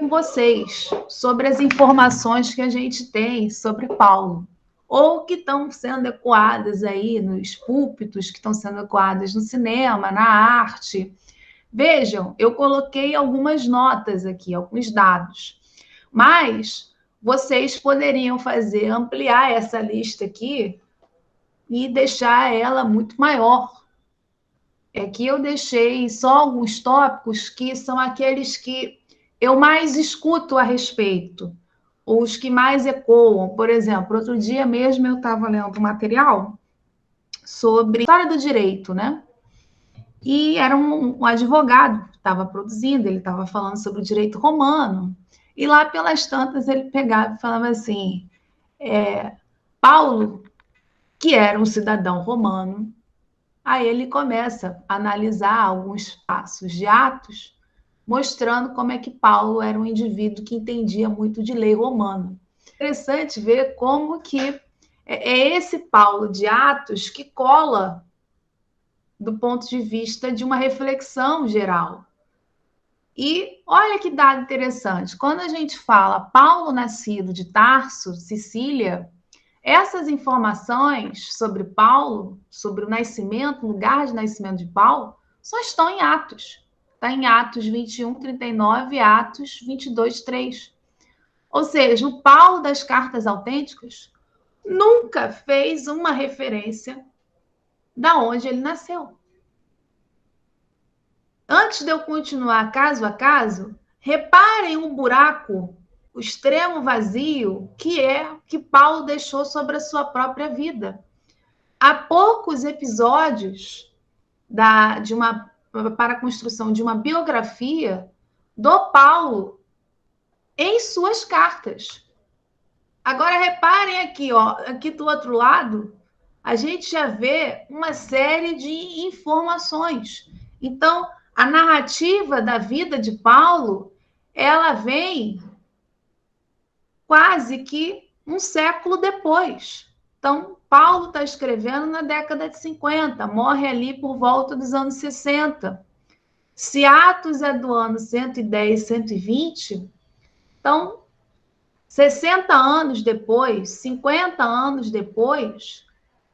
com vocês sobre as informações que a gente tem sobre Paulo, ou que estão sendo ecoadas aí nos púlpitos, que estão sendo ecoadas no cinema, na arte. Vejam, eu coloquei algumas notas aqui, alguns dados, mas vocês poderiam ampliar essa lista aqui e deixar ela muito maior. Aqui eu deixei só alguns tópicos que são aqueles que eu mais escuto a respeito, os que mais ecoam. Por exemplo, outro dia mesmo eu estava lendo um material sobre a história do direito, né? E era um advogado que estava produzindo, ele estava falando sobre o direito romano, e lá pelas tantas ele pegava e falava assim, Paulo, que era um cidadão romano, aí ele começa a analisar alguns passos de Atos, mostrando como é que Paulo era um indivíduo que entendia muito de lei romana. Interessante ver como que é esse Paulo de Atos que cola do ponto de vista de uma reflexão geral. E olha que dado interessante, quando a gente fala Paulo nascido de Tarso, Sicília, essas informações sobre Paulo, sobre o nascimento, o lugar de nascimento de Paulo, só estão em Atos. Está em Atos 21, 39 e Atos 22, 3. Ou seja, o Paulo das cartas autênticas nunca fez uma referência da onde ele nasceu. Antes de eu continuar caso a caso, reparem um buraco, o extremo vazio, que Paulo deixou sobre a sua própria vida. Há poucos episódios para a construção de uma biografia do Paulo em suas cartas. Agora reparem aqui, aqui do outro lado, a gente já vê uma série de informações. Então, a narrativa da vida de Paulo, ela vem quase que um século depois. Então, Paulo está escrevendo na década de 50, morre ali por volta dos anos 60. Se Atos é do ano 110, 120, então, 60 anos depois, 50 anos depois,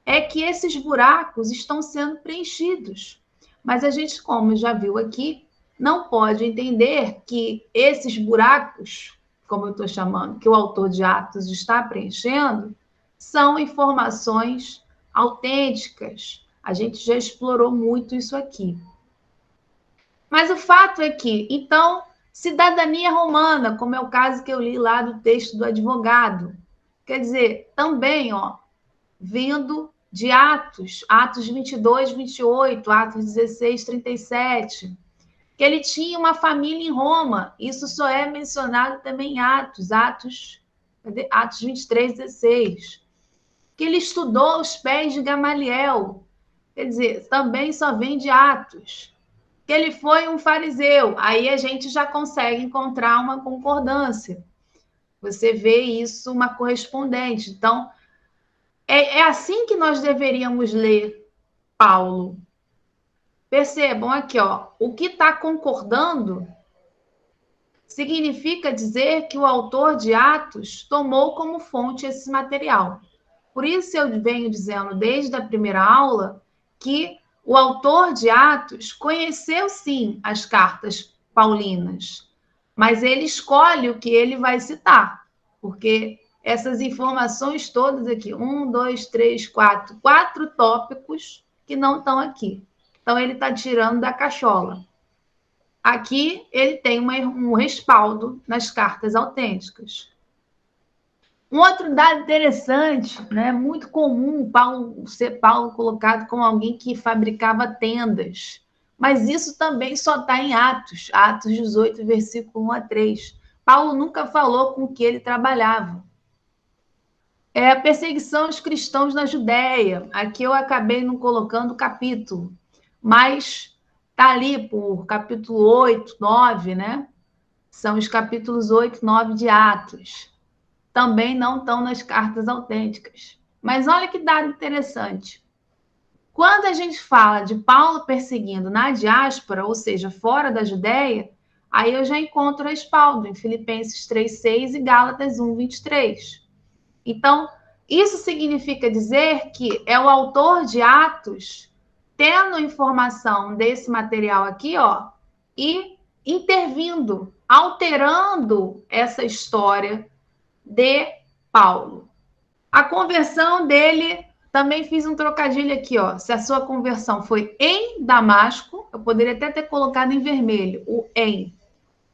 é que esses buracos estão sendo preenchidos. Mas a gente, como já viu aqui, não pode entender que esses buracos, como eu estou chamando, que o autor de Atos está preenchendo, são informações autênticas. A gente já explorou muito isso aqui. Mas o fato é que, então, cidadania romana, como é o caso que eu li lá do texto do advogado, quer dizer, também, vindo de Atos 22, 28, Atos 16, 37, que ele tinha uma família em Roma. Isso só é mencionado também em Atos 23, 16. Que ele estudou aos pés de Gamaliel. Quer dizer, também só vem de Atos. Que ele foi um fariseu. Aí a gente já consegue encontrar uma concordância. Você vê isso, uma correspondente. Então, é assim que nós deveríamos ler Paulo. Percebam aqui, o que está concordando significa dizer que o autor de Atos tomou como fonte esse material. Por isso eu venho dizendo desde a primeira aula que o autor de Atos conheceu sim as cartas paulinas, mas ele escolhe o que ele vai citar, porque essas informações todas aqui, 1, 2, 3, 4 tópicos que não estão aqui. Então, ele está tirando da cachola. Aqui, ele tem um respaldo nas cartas autênticas. Um outro dado interessante, né, muito comum ser Paulo colocado como alguém que fabricava tendas, mas isso também só está em Atos 18, versículo 1 a 3. Paulo nunca falou com o que ele trabalhava. É a perseguição aos cristãos na Judéia. Aqui eu acabei não colocando o capítulo, mas está ali por capítulo 8, 9, né? São os capítulos 8, 9 de Atos. Também não estão nas cartas autênticas. Mas olha que dado interessante. Quando a gente fala de Paulo perseguindo na diáspora, ou seja, fora da Judéia, aí eu já encontro respaldo em Filipenses 3,6 e Gálatas 1,23. Então, isso significa dizer que é o autor de Atos tendo informação desse material aqui, ó, e intervindo, alterando essa história de Paulo. A conversão dele, também fiz um trocadilho aqui, ó. Se a sua conversão foi em Damasco, eu poderia até ter colocado em vermelho o em.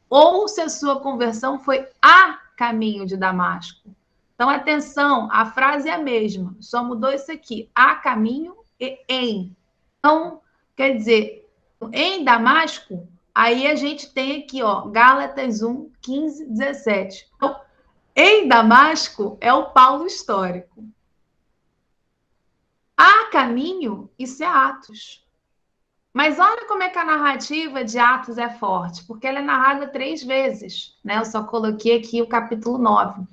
Ou se a sua conversão foi a caminho de Damasco. Então, atenção, a frase é a mesma, só mudou isso aqui, a caminho e em. Então, quer dizer, em Damasco, aí a gente tem aqui, ó, Gálatas 1, 15, 17. Então, em Damasco é o Paulo histórico. A caminho, isso é Atos. Mas olha como é que a narrativa de Atos é forte, porque ela é narrada 3 vezes, né? Eu só coloquei aqui o capítulo 9,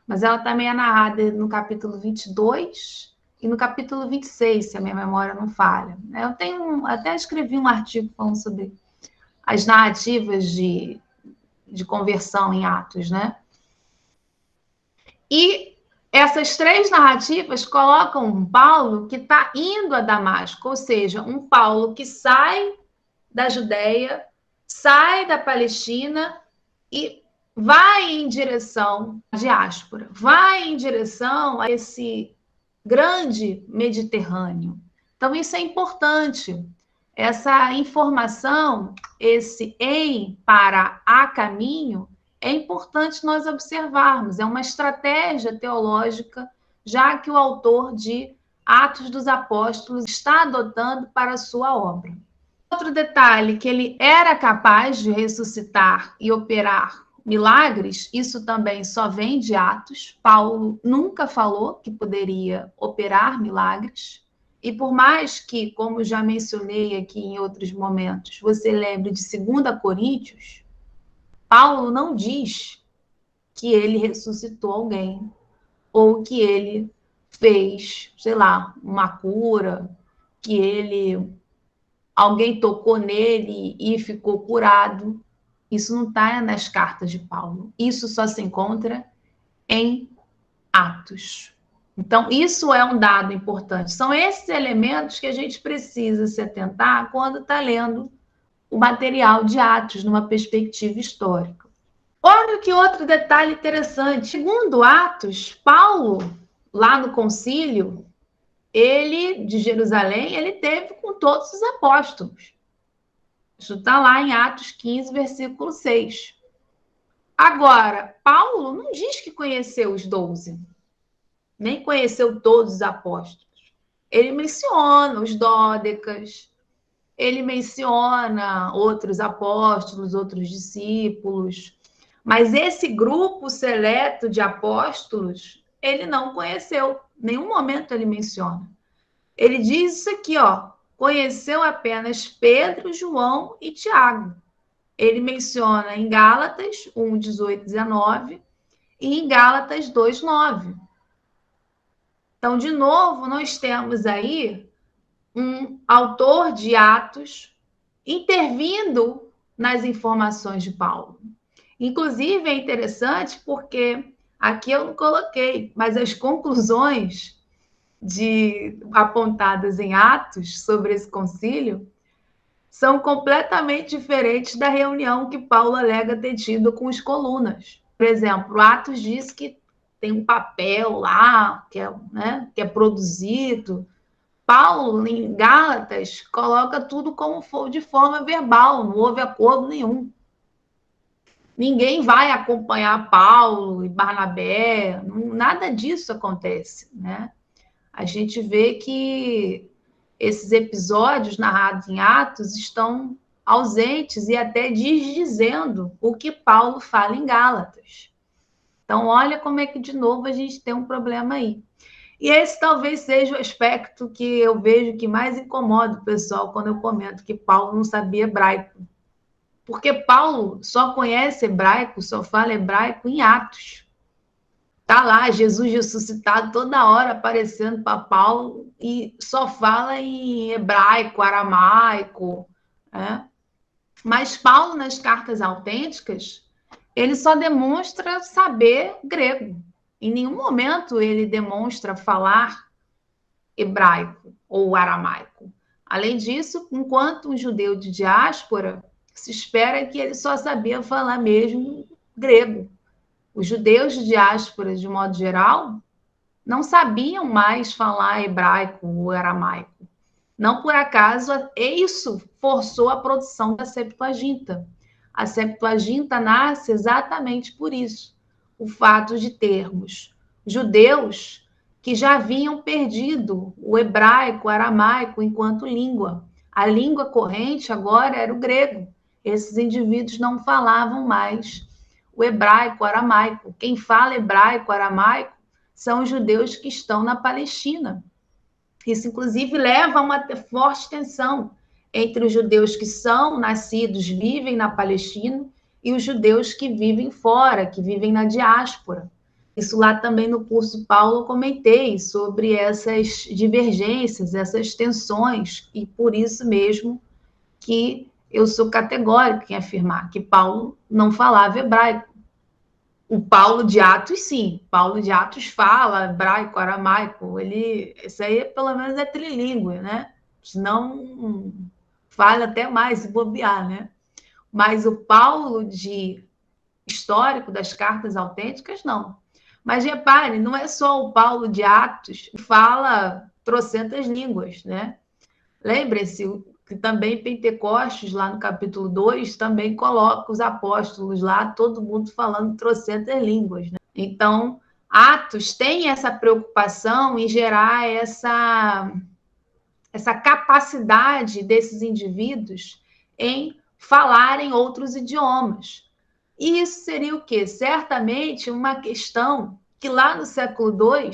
mas ela também é narrada no capítulo 22 e no capítulo 26, se a minha memória não falha. Eu até escrevi um artigo falando sobre as narrativas de conversão em Atos, né? E essas 3 narrativas colocam um Paulo que está indo a Damasco, ou seja, um Paulo que sai da Judéia, sai da Palestina e vai em direção à diáspora, vai em direção a esse grande Mediterrâneo. Então, isso é importante. Essa informação, esse em para a caminho, é importante nós observarmos. É uma estratégia teológica, já que o autor de Atos dos Apóstolos está adotando para a sua obra. Outro detalhe, que ele era capaz de ressuscitar e operar milagres, isso também só vem de Atos. Paulo nunca falou que poderia operar milagres. E por mais que, como já mencionei aqui em outros momentos, você lembre de 2 Coríntios, Paulo não diz que ele ressuscitou alguém ou que ele fez, sei lá, uma cura, que alguém tocou nele e ficou curado. Isso não está nas cartas de Paulo. Isso só se encontra em Atos. Então, isso é um dado importante. São esses elementos que a gente precisa se atentar quando está lendo o material de Atos numa perspectiva histórica. Olha que outro detalhe interessante. Segundo Atos, Paulo, lá no concílio, de Jerusalém, ele teve com todos os apóstolos. Isso está lá em Atos 15, versículo 6. Agora, Paulo não diz que conheceu os 12, nem conheceu todos os apóstolos. Ele menciona os dódecas, ele menciona outros apóstolos, outros discípulos, mas esse grupo seleto de apóstolos, ele não conheceu. Em nenhum momento ele menciona. Ele diz isso aqui, ó, conheceu apenas Pedro, João e Tiago. Ele menciona em Gálatas 1, 18, 19 e em Gálatas 2, 9. Então, de novo, nós temos aí um autor de Atos intervindo nas informações de Paulo. Inclusive, é interessante porque aqui eu não coloquei, mas as conclusões apontadas em Atos sobre esse concílio são completamente diferentes da reunião que Paulo alega ter tido com os colunas. Por exemplo, Atos diz que tem um papel lá que é produzido. Paulo, em Gálatas, coloca tudo como de forma verbal, não houve acordo nenhum. Ninguém vai acompanhar Paulo e Barnabé, nada disso acontece, né? A gente vê que esses episódios narrados em Atos estão ausentes e até desdizendo o que Paulo fala em Gálatas. Então, olha como é que, de novo, a gente tem um problema aí. E esse talvez seja o aspecto que eu vejo que mais incomoda o pessoal quando eu comento que Paulo não sabia hebraico. Porque Paulo só conhece hebraico, só fala hebraico em Atos. Está lá Jesus ressuscitado toda hora aparecendo para Paulo e só fala em hebraico, aramaico, né? Mas Paulo, nas cartas autênticas, ele só demonstra saber grego. Em nenhum momento ele demonstra falar hebraico ou aramaico. Além disso, enquanto um judeu de diáspora, se espera que ele só sabia falar mesmo grego. Os judeus de diáspora, de modo geral, não sabiam mais falar hebraico ou aramaico. Não por acaso, isso forçou a produção da Septuaginta. A Septuaginta nasce exatamente por isso. O fato de termos judeus que já haviam perdido o hebraico, o aramaico enquanto língua. A língua corrente agora era o grego. Esses indivíduos não falavam mais o hebraico, o aramaico. Quem fala hebraico, aramaico, são os judeus que estão na Palestina. Isso, inclusive, leva a uma forte tensão entre os judeus que são nascidos, vivem na Palestina, e os judeus que vivem fora, que vivem na diáspora. Isso lá também no curso Paulo eu comentei sobre essas divergências, essas tensões, e por isso mesmo que eu sou categórica em afirmar que Paulo não falava hebraico. O Paulo de Atos, sim. Paulo de Atos fala hebraico, aramaico. Isso aí, pelo menos, é trilíngue, né? Senão, fala até mais se bobear, né? Mas o Paulo de histórico das cartas autênticas, não. Mas repare, não é só o Paulo de Atos que fala trocentas línguas, né? Lembrem-se que também Pentecostes, lá no capítulo 2, também coloca os apóstolos lá, todo mundo falando trocentas línguas, né? Então, Atos tem essa preocupação em gerar essa capacidade desses indivíduos em falarem outros idiomas. E isso seria o quê? Certamente uma questão que lá no século II,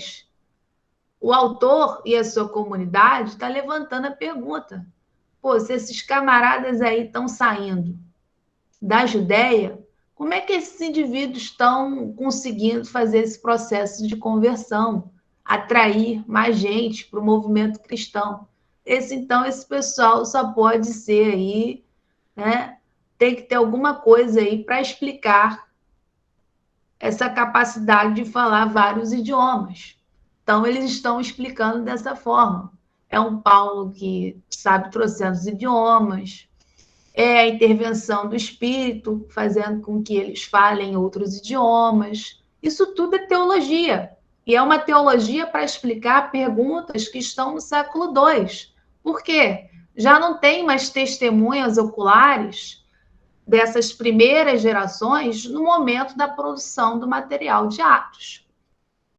o autor e a sua comunidade está levantando a pergunta. Pô, se esses camaradas aí estão saindo da Judéia, como é que esses indivíduos estão conseguindo fazer esse processo de conversão, atrair mais gente para o movimento cristão? Então, esse pessoal só pode ser aí, né? Tem que ter alguma coisa aí para explicar essa capacidade de falar vários idiomas. Então, eles estão explicando dessa forma. É um Paulo que sabe trocentos idiomas, é a intervenção do Espírito, fazendo com que eles falem outros idiomas. Isso tudo é teologia. E é uma teologia para explicar perguntas que estão no século II. Por quê? Já não tem mais testemunhas oculares dessas primeiras gerações no momento da produção do material de Atos.